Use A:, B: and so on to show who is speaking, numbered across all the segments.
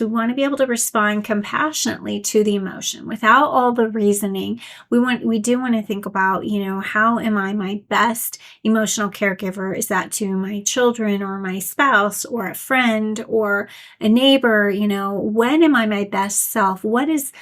A: We want to be able to respond compassionately to the emotion without all the reasoning. We do want to think about, how am I my best emotional caregiver? Is that to my children or my spouse or a friend or a neighbor? When am I my best self? What is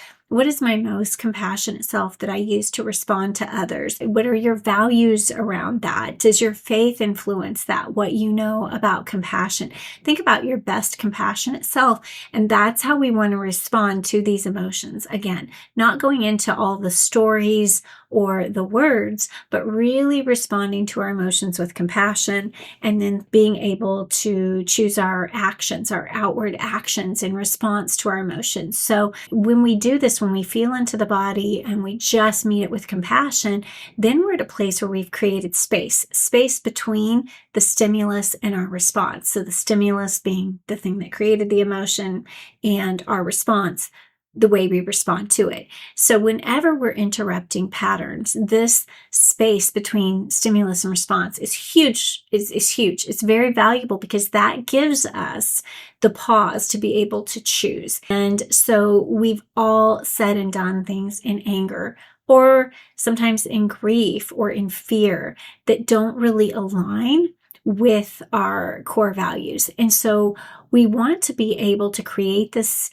A: my most compassionate self that I use to respond to others? What are your values around that? Does your faith influence that? What you know about compassion? Think about your best compassionate self. And that's how we want to respond to these emotions. Again, not going into all the stories or the words, but really responding to our emotions with compassion, and then being able to choose our actions, our outward actions in response to our emotions. So when we do this, when we feel into the body and we just meet it with compassion, then we're at a place where we've created space between the stimulus and our response. So the stimulus being the thing that created the emotion, and our response, the way we respond to it. So whenever we're interrupting patterns, this space between stimulus and response is huge. Is huge. It's very valuable because that gives us the pause to be able to choose. And so we've all said and done things in anger, or sometimes in grief or in fear, that don't really align with our core values. And so we want to be able to create this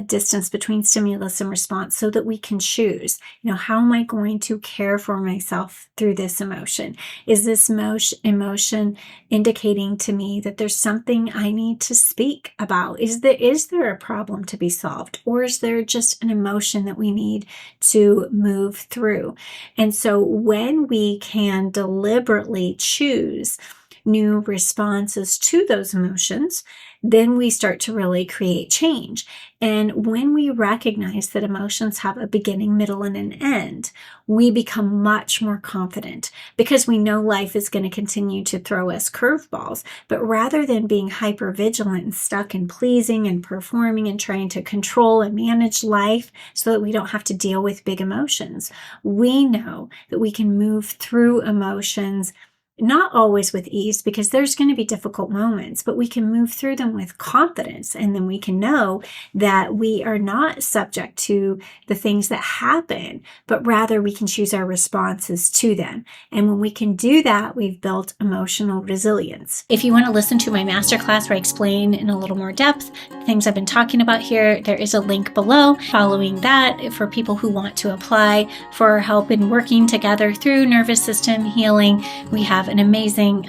A: distance between stimulus and response so that we can choose, how am I going to care for myself through this emotion? Is this emotion indicating to me that there's something I need to speak about? Is there a problem to be solved? Or is there just an emotion that we need to move through? And so when we can deliberately choose new responses to those emotions, then we start to really create change. And when we recognize that emotions have a beginning, middle, and an end, we become much more confident because we know life is going to continue to throw us curveballs. But rather than being hyper vigilant and stuck in pleasing and performing and trying to control and manage life so that we don't have to deal with big emotions, we know that we can move through emotions, not always with ease, because there's going to be difficult moments, but we can move through them with confidence. And then we can know that we are not subject to the things that happen, but rather we can choose our responses to them. And when we can do that, we've built emotional resilience. If you want to listen to my masterclass where I explain in a little more depth the things I've been talking about here, there is a link below. Following that, for people who want to apply for help in working together through nervous system healing, I have an amazing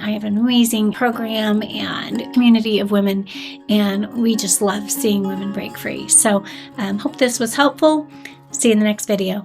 A: program and community of women, and we just love seeing women break free. So hope this was helpful. See you in the next video.